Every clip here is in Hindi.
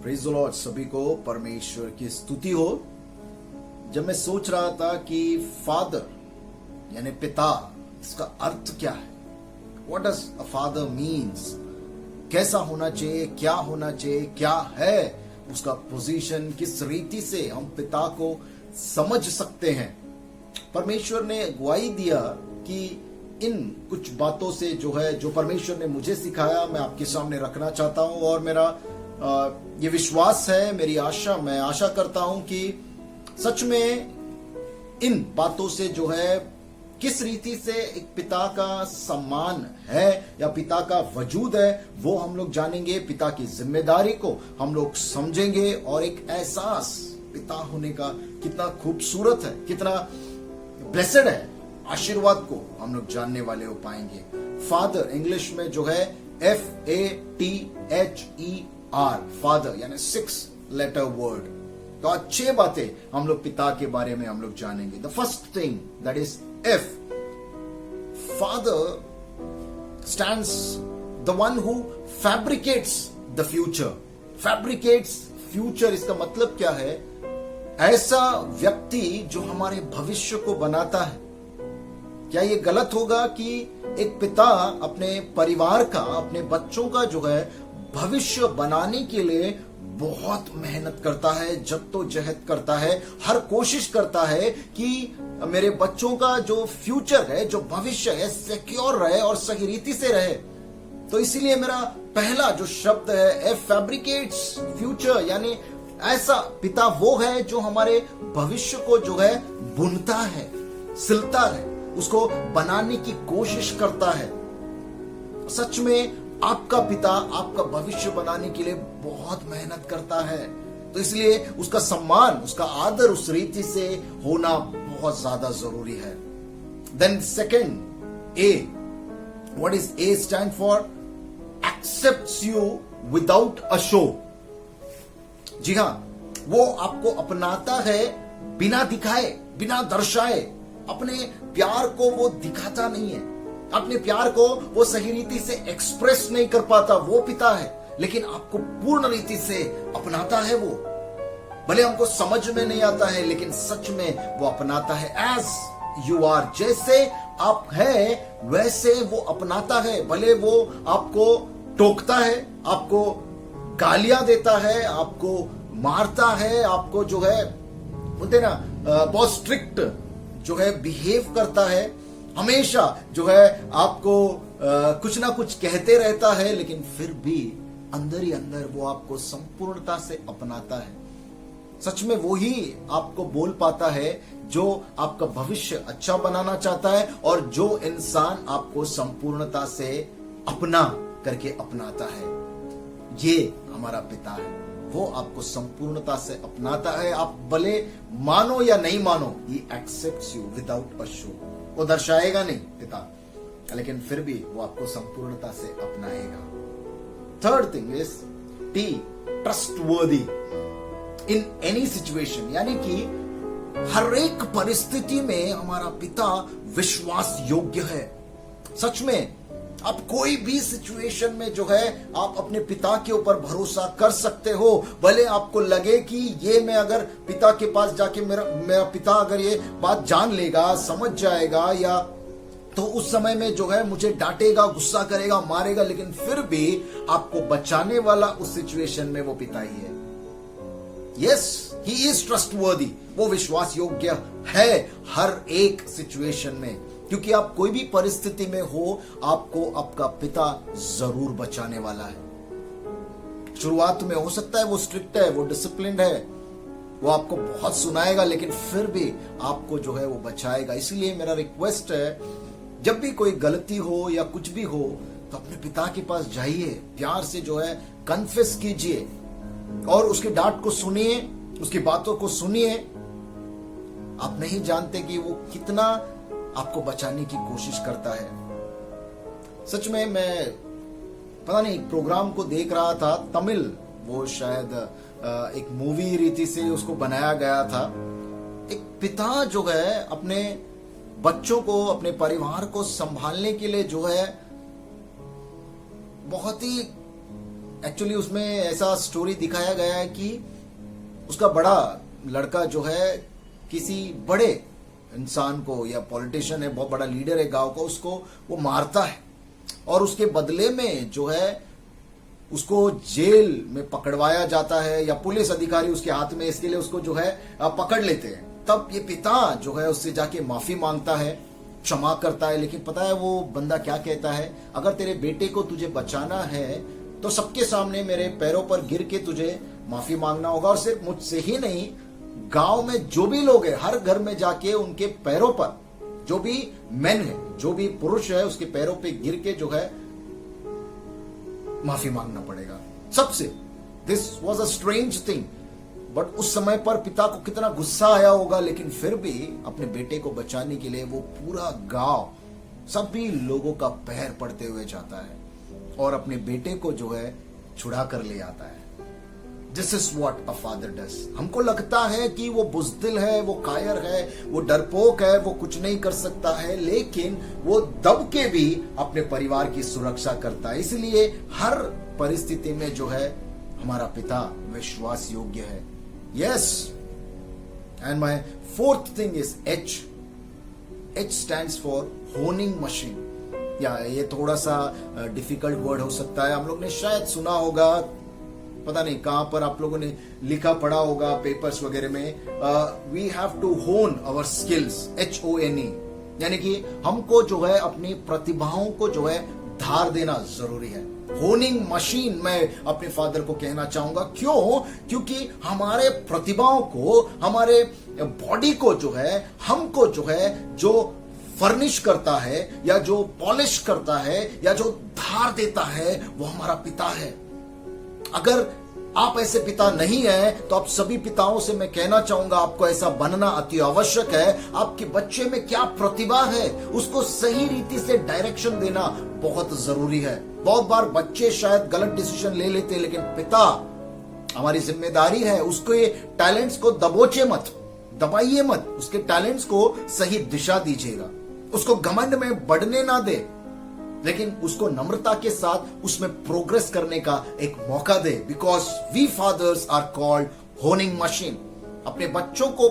Praise the Lord. सभी को परमेश्वर की स्तुति हो। जब मैं सोच रहा था कि फादर यानी पिता, इसका अर्थ क्या है, what does a father means, कैसा होना चाहिए, क्या होना चाहिए, क्या है उसका पोजीशन, किस रीति से हम पिता को समझ सकते हैं। परमेश्वर ने अगुवाई दिया कि इन कुछ बातों से जो परमेश्वर ने मुझे सिखाया मैं आपके सामने रखना चाहता हूं। और मेरा ये विश्वास है, मेरी आशा, मैं आशा करता हूं कि सच में इन बातों से किस रीति से एक पिता का सम्मान है या पिता का वजूद है वो हम लोग जानेंगे। पिता की जिम्मेदारी को हम लोग समझेंगे और एक एहसास पिता होने का कितना खूबसूरत है, कितना ब्लेसेड है, आशीर्वाद को हम लोग जानने वाले हो पाएंगे। फादर इंग्लिश में FATHER, फादर यानी 6 लेटर वर्ड। तो आज 6 बातें हम लोग पिता के बारे में हम लोग जानेंगे। The first thing that is F, father stands the one who fabricates the future. Fabricates future, इसका मतलब क्या है? ऐसा व्यक्ति जो हमारे भविष्य को बनाता है। क्या ये गलत होगा कि एक पिता अपने परिवार का, अपने बच्चों का भविष्य बनाने के लिए बहुत मेहनत करता है, जद्दोजहद करता है, हर कोशिश करता है कि मेरे बच्चों का जो फ्यूचर है, जो भविष्य है, सिक्योर रहे और सही रीति से रहे। तो इसीलिए मेरा पहला जो शब्द है F, फैब्रिकेट्स फ्यूचर, यानी ऐसा पिता वो है जो हमारे भविष्य को बुनता है, सिलता है, उसको बनाने की कोशिश करता है। सच में आपका पिता आपका भविष्य बनाने के लिए बहुत मेहनत करता है, तो इसलिए उसका सम्मान, उसका आदर उस रीति से होना बहुत ज्यादा जरूरी है। Then second A, what is A stand for? Accepts you without a show. जी हां, वो आपको अपनाता है बिना दिखाए, बिना दर्शाए। अपने प्यार को वो दिखाता नहीं है, अपने प्यार को वो सही रीति से एक्सप्रेस नहीं कर पाता, वो पिता है, लेकिन आपको पूर्ण रीति से अपनाता है। वो भले हमको समझ में नहीं आता है, लेकिन सच में वो अपनाता है। एज यू आर, जैसे आप हैं वैसे वो अपनाता है। भले वो आपको टोकता है, आपको गालियां देता है, आपको मारता है, आपको बोलते ना बहुत स्ट्रिक्ट बिहेव करता है, हमेशा आपको कुछ ना कुछ कहते रहता है, लेकिन फिर भी अंदर ही अंदर वो आपको संपूर्णता से अपनाता है। सच में वो ही आपको बोल पाता है जो आपका भविष्य अच्छा बनाना चाहता है और जो इंसान आपको संपूर्णता से अपना करके अपनाता है। ये हमारा पिता है, वो आपको संपूर्णता से अपनाता है। आप भले मानो या नहीं मानो, he accepts you without a show. वो दर्शाएगा नहीं पिता, लेकिन फिर भी वो आपको संपूर्णता से अपनाएगा। Third thing is T, trustworthy in any situation, यानी कि हर एक परिस्थिति में हमारा पिता विश्वास योग्य है। सच में आप कोई भी सिचुएशन में आप अपने पिता के ऊपर भरोसा कर सकते हो। भले आपको लगे कि ये मैं अगर पिता के पास जाके मेरा पिता अगर ये बात जान लेगा, समझ जाएगा, या तो उस समय में मुझे डांटेगा, गुस्सा करेगा, मारेगा, लेकिन फिर भी आपको बचाने वाला उस सिचुएशन में वो पिता ही है। यस, ही इज ट्रस्टवर्दी, वो विश्वास योग्य है हर एक सिचुएशन में, क्योंकि आप कोई भी परिस्थिति में हो, आपको आपका पिता जरूर बचाने वाला है। शुरुआत में हो सकता है वो स्ट्रिक्ट है, वो डिसिप्लिन्ड है, वो आपको बहुत सुनाएगा, लेकिन फिर भी आपको वो बचाएगा। इसलिए मेरा रिक्वेस्ट है, जब भी कोई गलती हो या कुछ भी हो तो अपने पिता के पास जाइए, प्यार से कन्फेस कीजिए और उसकी डांट को सुनिए, उसकी बातों को सुनिए। आप नहीं जानते कि वो कितना आपको बचाने की कोशिश करता है। सच में मैं पता नहीं एक प्रोग्राम को देख रहा था, तमिल, वो शायद एक मूवी रीति से उसको बनाया गया था। एक पिता अपने बच्चों को, अपने परिवार को संभालने के लिए बहुत ही एक्चुअली उसमें ऐसा स्टोरी दिखाया गया है कि उसका बड़ा लड़का जो है किसी बड़े इंसान को, या पॉलिटिशियन है, बहुत बड़ा लीडर है गांव का, उसको वो मारता है और उसके बदले में जो है उसको जेल में पकड़वाया जाता है, या पुलिस अधिकारी उसके हाथ में इसके लिए उसको जो है पकड़ लेते हैं। तब ये पिता जो है उससे जाके माफी मांगता है, क्षमा करता है। लेकिन पता है वो बंदा क्या कहता है, अगर तेरे बेटे को तुझे बचाना है तो सबके सामने मेरे पैरों पर गिर के तुझे माफी मांगना होगा, और सिर्फ मुझसे ही नहीं, गांव में जो भी लोग हैं हर घर में जाके उनके पैरों पर, जो भी मेन है, जो भी पुरुष है, उसके पैरों पे गिर के जो है माफी मांगना पड़ेगा सबसे। This was a strange thing, but उस समय पर पिता को कितना गुस्सा आया होगा, लेकिन फिर भी अपने बेटे को बचाने के लिए वो पूरा गांव, सभी लोगों का पैर पड़ते हुए जाता है और अपने बेटे को जो है छुड़ा कर ले आता है। This is what a father does. हमको लगता है कि वो बुज़दिल है, वो कायर है, वो डरपोक है, वो कुछ नहीं कर सकता है, लेकिन वो दब के भी अपने परिवार की सुरक्षा करता है। इसलिए हर परिस्थिति में जो है हमारा पिता विश्वास योग्य है। Yes, and my fourth thing is H. H stands for honing machine. या ये थोड़ा सा डिफिकल्ट वर्ड हो सकता है, हम लोग ने शायद सुना होगा, पता नहीं कहां पर आप लोगों ने लिखा पढ़ा होगा पेपर्स वगैरह में, वी हैव टू होन आवर स्किल्स, HONE, यानी कि हमको जो है अपनी प्रतिभाओं को जो है धार देना जरूरी है। होनिंग मशीन मैं अपने फादर को कहना चाहूंगा। क्यों? क्योंकि हमारे प्रतिभाओं को, हमारे बॉडी को जो है, हमको जो है, जो फर्निश करता है या जो पॉलिश करता है या जो धार देता है, वो हमारा पिता है। अगर आप ऐसे पिता नहीं हैं तो आप सभी पिताओं से मैं कहना चाहूंगा आपको ऐसा बनना अति आवश्यक है। आपके बच्चे में क्या प्रतिभा है उसको सही रीति से डायरेक्शन देना बहुत जरूरी है। बहुत बार बच्चे शायद गलत डिसीजन ले लेते हैं, लेकिन पिता, हमारी जिम्मेदारी है उसके टैलेंट्स को दबोचे मत, दबाइए मत, उसके टैलेंट्स को सही दिशा दीजिएगा। उसको घमंड में बढ़ने ना दे, लेकिन उसको नम्रता के साथ उसमें प्रोग्रेस करने का एक मौका दे। Because we fathers are called honing machine. अपने बच्चों को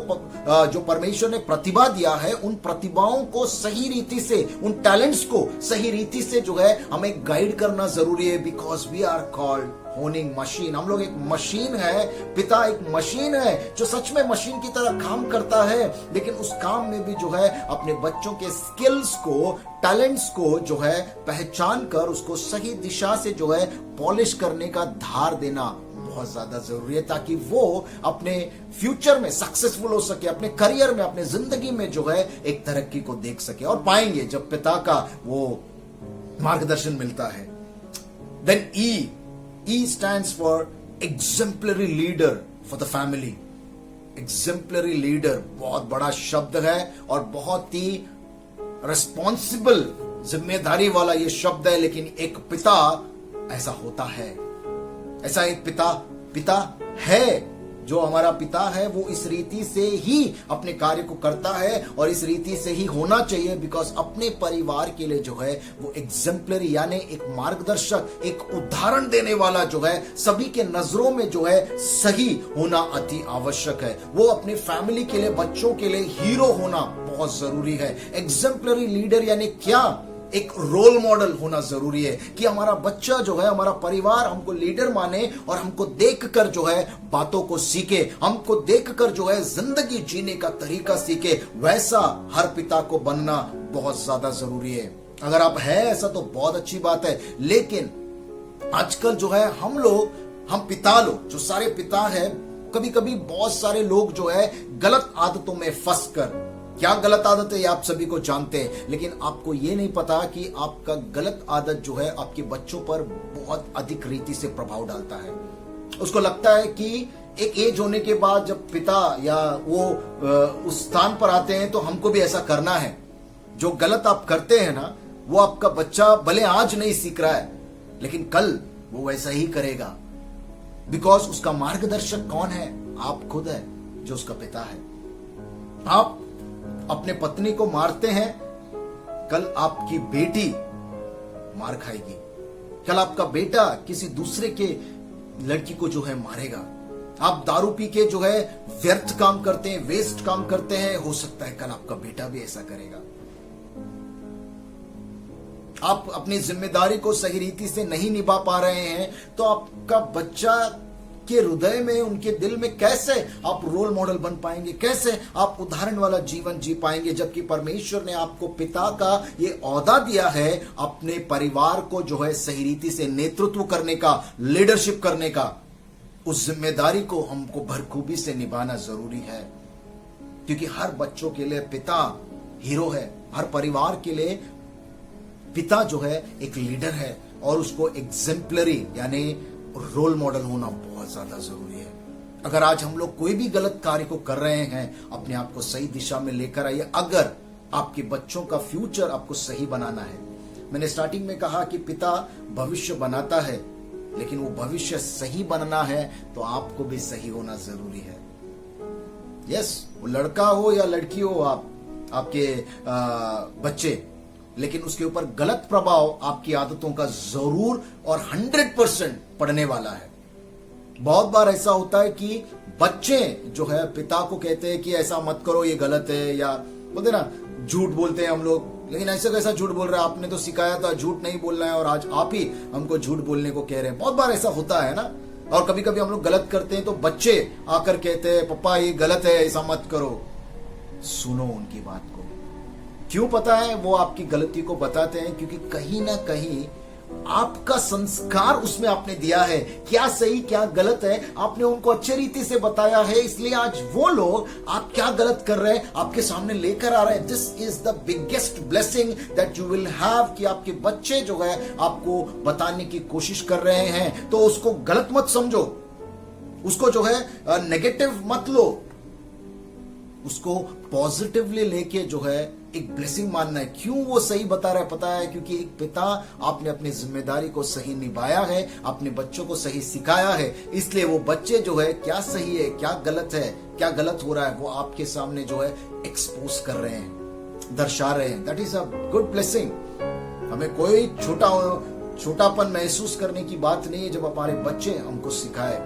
जो परमेश्वर ने प्रतिभा दिया है, उन प्रतिभाओं को सही रीति से, उन टैलेंट्स को सही रीति से जो है हमें गाइड करना जरूरी है। Because we are called honing machine. हम लोग एक मशीन है, पिता एक मशीन है जो सच में मशीन की तरह काम करता है, लेकिन उस काम में भी जो है अपने बच्चों के स्किल्स को, टैलेंट्स को जो है पहचान कर उसको सही दिशा से जो है पॉलिश करने का धार देना बहुत ज्यादा जरूरी है, ताकि वो अपने फ्यूचर में सक्सेसफुल हो सके, अपने करियर में, अपने जिंदगी में जो है एक तरक्की को देख सके। और पाएंगे जब पिता का वो मार्गदर्शन मिलता है। Then E stands for exemplary leader for the family. Exemplary leader बहुत बड़ा शब्द है और बहुत ही रिस्पॉन्सिबल, जिम्मेदारी वाला ये शब्द है, लेकिन एक पिता ऐसा होता है। ऐसा एक पिता है। जो हमारा पिता है वो इस रीति से ही अपने कार्य को करता है और इस रीति से ही होना चाहिए। बिकॉज अपने परिवार के लिए जो है वो एग्जाम्पलरी, यानी एक मार्गदर्शक, एक उदाहरण देने वाला जो है, सभी के नजरों में जो है सही होना अति आवश्यक है। वो अपने फैमिली के लिए, बच्चों के लिए हीरो होना बहुत जरूरी है। एग्जाम्पलरी लीडर यानी क्या? एक रोल मॉडल होना जरूरी है कि हमारा बच्चा जो है, हमारा परिवार हमको लीडर माने और हमको देखकर जो है बातों को सीखे, हमको देखकर जो है जिंदगी जीने का तरीका सीखे। वैसा हर पिता को बनना बहुत ज्यादा जरूरी है। अगर आप है ऐसा तो बहुत अच्छी बात है, लेकिन आजकल जो है हम पिता लोग, जो सारे पिता है, कभी कभी बहुत सारे लोग जो है गलत आदतों में फंस कर, क्या गलत आदत है ये आप सभी को जानते हैं, लेकिन आपको ये नहीं पता कि आपका गलत आदत जो है आपके बच्चों पर बहुत अधिक रीति से प्रभाव डालता है। उसको लगता है कि एक एज होने के बाद जब पिता या वो उस स्थान पर आते हैं तो हमको भी ऐसा करना है। जो गलत आप करते हैं ना, वो आपका बच्चा भले आज नहीं सीख रहा है, लेकिन कल वो वैसा ही करेगा। बिकॉज उसका मार्गदर्शक कौन है? आप खुद है, जो उसका पिता है। आप अपने पत्नी को मारते हैं, कल आपकी बेटी मार खाएगी। कल आपका बेटा किसी दूसरे के लड़की को जो है मारेगा। आप दारू पी के जो है व्यर्थ काम करते हैं, वेस्ट काम करते हैं, हो सकता है कल आपका बेटा भी ऐसा करेगा। आप अपनी जिम्मेदारी को सही रीति से नहीं निभा पा रहे हैं तो आपका बच्चा के हृदय में, उनके दिल में कैसे आप रोल मॉडल बन पाएंगे, कैसे आप उदाहरण वाला जीवन जी पाएंगे, जबकि परमेश्वर ने आपको पिता का ये औहदा दिया है अपने परिवार को जो है सही रीति से नेतृत्व करने का, लीडरशिप करने का। उस जिम्मेदारी को हमको भरखूबी से निभाना जरूरी है, क्योंकि हर बच्चों के लिए पिता हीरो है, हर परिवार के लिए पिता जो है एक लीडर है, और उसको एग्जेम्पलरी यानी रोल मॉडल होना बहुत ज्यादा जरूरी है। अगर आज हम लोग कोई भी गलत कार्य को कर रहे हैं, अपने आप को सही दिशा में लेकर आइए। अगर आपके बच्चों का फ्यूचर आपको सही बनाना है, मैंने स्टार्टिंग में कहा कि पिता भविष्य बनाता है, लेकिन वो भविष्य सही बनना है तो आपको भी सही होना जरूरी है। यस, वो लड़का हो या लड़की हो, आपके बच्चे, लेकिन उसके ऊपर गलत प्रभाव आपकी आदतों का जरूर और 100% पड़ने वाला है। बहुत बार ऐसा होता है कि बच्चे जो है पिता को कहते हैं कि ऐसा मत करो, ये गलत है, या बोलते ना झूठ बोलते हैं हम लोग, लेकिन ऐसा कैसा झूठ बोल रहा है, आपने तो सिखाया था झूठ नहीं बोलना है और आज आप ही हमको झूठ बोलने को कह रहे हैं। बहुत बार ऐसा होता है ना। और कभी कभी हम लोग गलत करते हैं तो बच्चे आकर कहते हैं पापा ये गलत है, ऐसा मत करो। सुनो उनकी बात को। क्यों पता है वो आपकी गलती को बताते हैं? क्योंकि कहीं ना कहीं आपका संस्कार उसमें आपने दिया है, क्या सही क्या गलत है आपने उनको अच्छे रीति से बताया है, इसलिए आज वो लोग आप क्या गलत कर रहे हैं आपके सामने लेकर आ रहे हैं। This is the biggest blessing that you will have, कि आपके बच्चे जो है आपको बताने की कोशिश कर रहे हैं, तो उसको गलत मत समझो, उसको जो है नेगेटिव मत लो, उसको पॉजिटिवली लेके जो है एक ब्लेसिंग मानना है। क्यों वो सही बता रहा है पता है? क्योंकि एक पिता आपने अपनी जिम्मेदारी को सही निभाया है, अपने बच्चों को सही सिखाया है, इसलिए वो बच्चे जो है क्या सही है क्या गलत है, क्या गलत हो रहा है, वो आपके सामने जो है एक्सपोज कर रहे हैं, दर्शा रहे हैं। That is a good blessing. हमें कोई छोटापन महसूस करने की बात नहीं है जब हमारे बच्चे हमको सिखाए।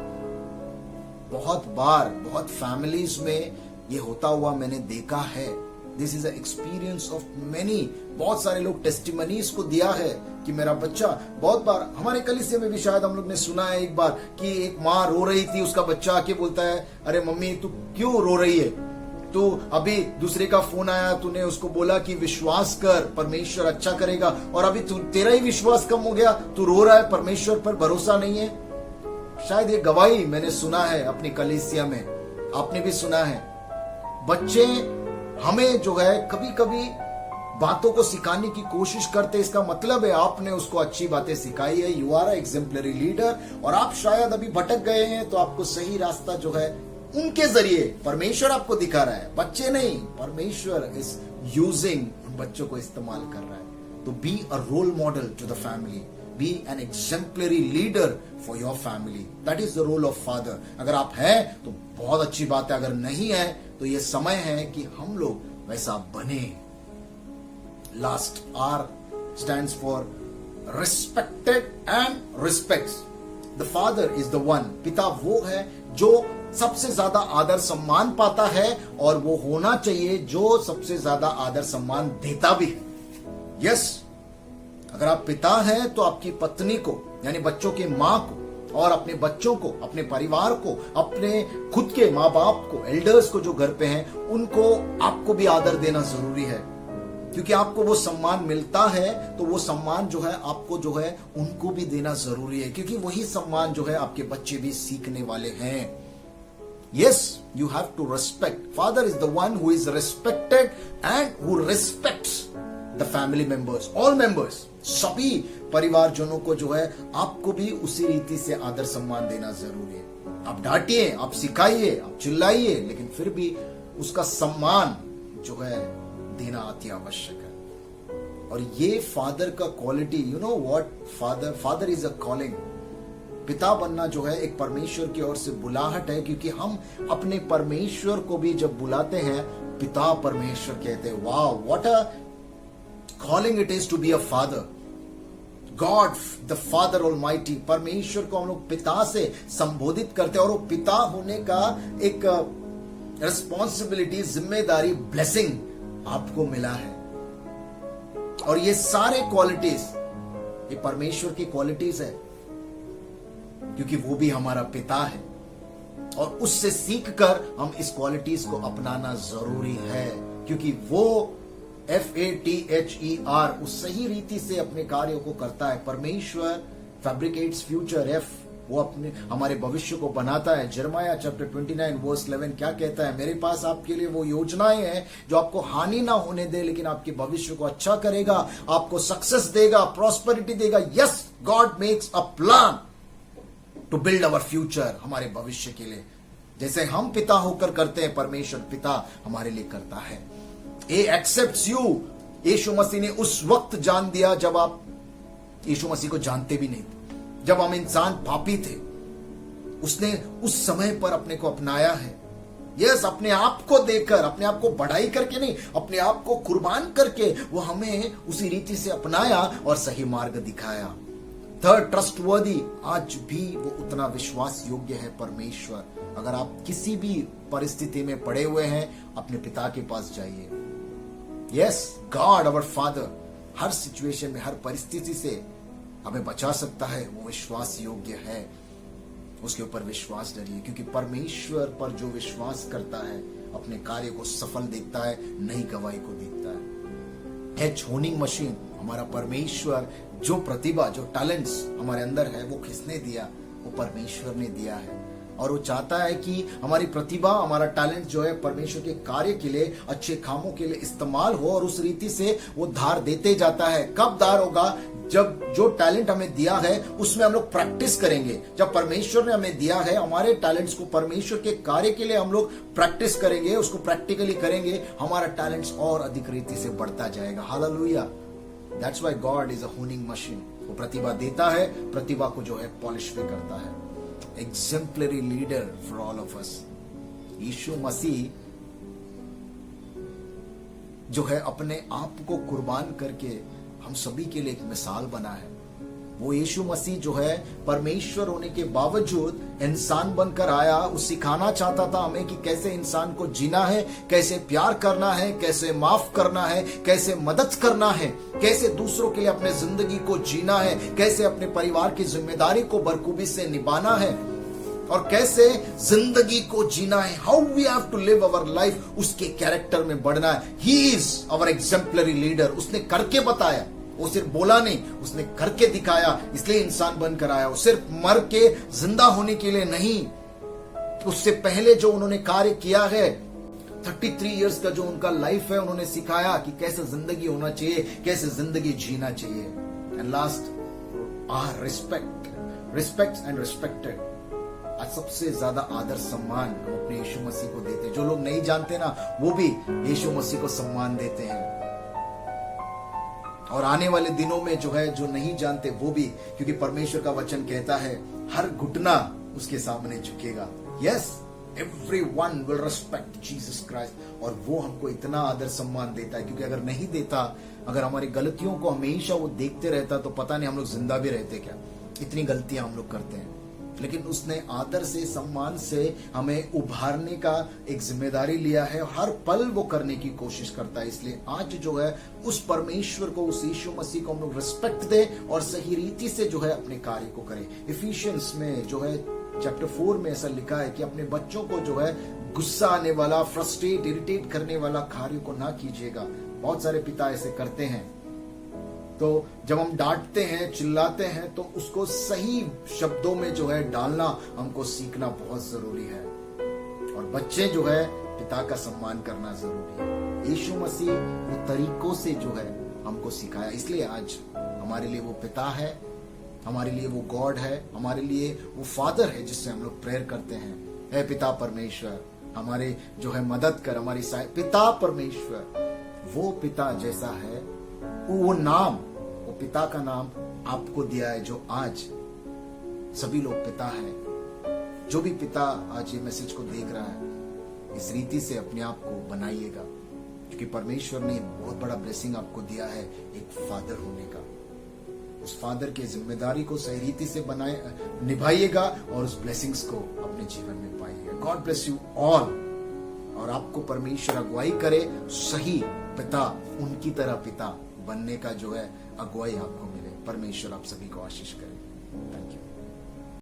बहुत बार बहुत फैमिलीज में ये होता हुआ मैंने देखा है। This is experience of many. बहुत सारे लोग टेस्टिमनीज को दिया है कि मेरा बच्चा, बहुत बार हमारे कलीसिया में भी शायद हम लोग ने सुना है एक बार कि एक माँ रो रही थी, उसका बच्चा आके बोलता है अरे मम्मी तू क्यों रो रही है, तो अभी दूसरे का फोन आया, तूने उसको बोला कि विश्वास कर परमेश्वर अच्छा करेगा, और अभी तेरा ही विश्वास कम हो गया, तू रो रहा है, परमेश्वर पर भरोसा नहीं है। शायद ये गवाही मैंने सुना है अपनी कलीसिया में, आपने भी सुना है। बच्चे हमें जो है कभी कभी बातों को सिखाने की कोशिश करते, इसका मतलब है आपने उसको अच्छी बातें सिखाई है, you are a exemplary leader, और आप शायद अभी भटक गए हैं तो आपको सही रास्ता जो है उनके जरिए परमेश्वर आपको दिखा रहा है, बच्चे नहीं, परमेश्वर इज यूजिंग बच्चों को इस्तेमाल कर रहा है। तो be a role model to the family, be an exemplary leader for your family. That is the role of father. अगर आप हैं तो बहुत अच्छी बात है, अगर नहीं है तो ये समय है कि हम लोग वैसा बने। Last R stands for respected and respects. The father is the one, पिता वो है जो सबसे ज्यादा आदर सम्मान पाता है, और वो होना चाहिए जो सबसे ज्यादा आदर सम्मान देता भी है। यस, अगर आप पिता हैं तो आपकी पत्नी को यानी बच्चों के मां को, और अपने बच्चों को, अपने परिवार को, अपने खुद के माँ बाप को, एल्डर्स को जो घर पे हैं, उनको आपको भी आदर देना जरूरी है। क्योंकि आपको वो सम्मान मिलता है तो वो सम्मान जो है आपको जो है उनको भी देना जरूरी है, क्योंकि वही सम्मान जो है आपके बच्चे भी सीखने वाले हैं। Yes, you have to respect. Father is the one who is respected and who respects the family members, all members, सभी परिवारजनों को जो है आपको भी उसी रीति से आदर सम्मान देना जरूरी है। आप डांटिए, आप सिखाइए, आप चिल्लाइए, लेकिन फिर भी उसका सम्मान जो है देना अति आवश्यक है। और ये फादर का quality, you know what, father is a calling. पिता बनना जो है एक परमेश्वर की ओर से बुलाहट है, क्योंकि हम अपने परमेश्वर को भी जब बुलाते हैं पिता परमेश्वर कहते हैं। वाह, what a calling it is to be a father. God the father almighty, परमेश्वर को हम लोग पिता से संबोधित करते हैं, और वो पिता होने का एक रिस्पॉन्सिबिलिटी, जिम्मेदारी, ब्लेसिंग आपको मिला है। और ये सारे क्वालिटीज ये परमेश्वर की क्वालिटीज है, क्योंकि वो भी हमारा पिता है, और उससे सीखकर हम इस क्वालिटीज को अपनाना जरूरी है, क्योंकि वो FATHER उस सही रीति से अपने कार्यों को करता है। परमेश्वर फैब्रिकेट्स फ्यूचर, वो अपने हमारे भविष्य को बनाता है। यिर्मयाह चैप्टर 29 वर्स 11 क्या कहता है? मेरे पास आपके लिए वो योजनाएं हैं जो आपको हानि ना होने दे, लेकिन आपके भविष्य को अच्छा करेगा, आपको सक्सेस देगा, प्रॉस्पेरिटी देगा। Yes, God makes a plan to build our future, हमारे भविष्य के लिए। जैसे हम पिता होकर करते हैं, परमेश्वर पिता हमारे लिए करता है। He accepts you। यीशु मसीह ने उस वक्त जान दिया जब आप यीशु मसीह को जानते भी नहीं थे, जब हम इंसान पापी थे। उसने उस समय पर अपने को अपनाया है। यस, अपने आप को देकर, अपने आप को बढ़ाई करके नहीं, अपने आप को कुर्बान करके वो हमें उसी रीति से अपनाया और सही मार्ग दिखाया। Third, trustworthy. आज भी वो उतना विश्वास योग्य है परमेश्वर। अगर आप किसी भी परिस्थिति में पड़े हुए हैं, अपने पिता के पास जाइए। यस, गॉड आवर फादर हर सिचुएशन में, हर परिस्थिति से हमें बचा सकता है। वो विश्वास योग्य है, उसके ऊपर विश्वास करिए, क्योंकि परमेश्वर पर जो विश्वास करता है अपने कार्य को सफल देखता है, नई गवाही को देखता है। होनिंग मशीन, हमारा परमेश्वर जो प्रतिभा, जो टैलेंट्स हमारे अंदर है, वो किसने दिया? वो परमेश्वर ने दिया है। और वो चाहता है कि हमारी प्रतिभा, हमारा टैलेंट जो है परमेश्वर के कार्य के लिए, अच्छे कामों के लिए इस्तेमाल हो, और उस रीति से वो धार देते जाता है। कब धार होगा? जब जो टैलेंट हमें दिया है उसमें हम लोग प्रैक्टिस करेंगे। जब परमेश्वर ने हमें दिया है हमारे टैलेंट्स को परमेश्वर के कार्य के लिए हम लोग प्रैक्टिस करेंगे, उसको प्रैक्टिकली करेंगे, हमारा टैलेंट्स और अधिक रीति से बढ़ता जाएगा। Hallelujah. That's why God is a honing machine. वो प्रतिभा देता है, प्रतिभा को जो है पॉलिश भी करता है। Exemplary leader for all of us. यीशु मसीह जो है अपने आप को कुर्बान करके हम सभी के लिए एक मिसाल बना है। वो यीशु मसीह जो है परमेश्वर होने के बावजूद इंसान बनकर आया। वो सिखाना चाहता था हमें कि कैसे इंसान को जीना है, कैसे प्यार करना है, कैसे माफ करना है, कैसे मदद करना है, कैसे दूसरों के लिए अपने जिंदगी को जीना है, कैसे अपने परिवार की जिम्मेदारी को बखूबी से निभाना है, और कैसे जिंदगी को जीना है। How we have to live our life, उसके कैरेक्टर में बढ़ना है। He is our exemplary leader. उसने करके बताया, वो सिर्फ बोला नहीं, उसने करके दिखाया, इसलिए इंसान बनकर आया। वो सिर्फ मर के जिंदा होने के लिए नहीं, उससे पहले जो उन्होंने कार्य किया है, 33 इयर्स का जो उनका लाइफ है, उन्होंने सिखाया कि कैसे जिंदगी होना चाहिए, कैसे जिंदगी जीना चाहिए। And last, R respect and respected. आज सबसे ज्यादा आदर सम्मान हम अपने यीशु मसीह को देते हैं। जो लोग नहीं जानते ना, वो भी यीशु मसीह को सम्मान देते हैं। और आने वाले दिनों में जो है, जो नहीं जानते वो भी, क्योंकि परमेश्वर का वचन कहता है हर घुटना उसके सामने झुकेगा। Yes, everyone will respect Jesus Christ. और वो हमको इतना आदर सम्मान देता है, क्योंकि अगर नहीं देता, अगर हमारी गलतियों को हमेशा वो देखते रहता, तो पता नहीं हम लोग जिंदा भी रहते क्या। इतनी गलतियां हम लोग करते हैं, लेकिन उसने आदर से, सम्मान से हमें उभारने का एक जिम्मेदारी लिया है। हर पल वो करने की कोशिश करता है। इसलिए आज जो है उस परमेश्वर को, उस यीशु मसीह को हम लोग रिस्पेक्ट दें और सही रीति से जो है अपने कार्य को करें। इफिशियंस में जो है चैप्टर 4 में ऐसा लिखा है कि अपने बच्चों को जो है गुस्सा आने वाला, फ्रस्ट्रेट, इरिटेट करने वाला कार्य को ना कीजिएगा। बहुत सारे पिता ऐसे करते हैं। तो जब हम डांटते हैं, चिल्लाते हैं, तो उसको सही शब्दों में जो है डालना हमको सीखना बहुत जरूरी है। और बच्चे जो है पिता का सम्मान करना जरूरी है। यीशु मसीह वो तरीकों से जो है हमको सिखाया, इसलिए आज हमारे लिए वो पिता है, हमारे लिए वो गॉड है, हमारे लिए वो फादर है जिससे हम लोग प्रेयर करते हैं। हे पिता परमेश्वर, हमारे जो है मदद कर, हमारी पिता परमेश्वर वो पिता जैसा है, वो नाम, वो पिता का नाम आपको दिया है, जो आज सभी लोग पिता हैं। जो भी पिता आज ये मैसेज को देख रहा है, इस रीति से अपने आप को बनाइएगा, क्योंकि परमेश्वर ने बहुत बड़ा ब्लेसिंग आपको दिया है एक फादर होने का। उस फादर की जिम्मेदारी को सही रीति से निभाइएगा और उस ब्लेसिंग्स को अपने जीवन में पाइएगा। गॉड ब्लेस यू ऑल, और आपको परमेश्वर अगुवाई करे, सही पिता, उनकी तरह पिता बनने का जो है अगुवाई आपको मिले। परमेश्वर आप सभी को आशीष करे। Thank you.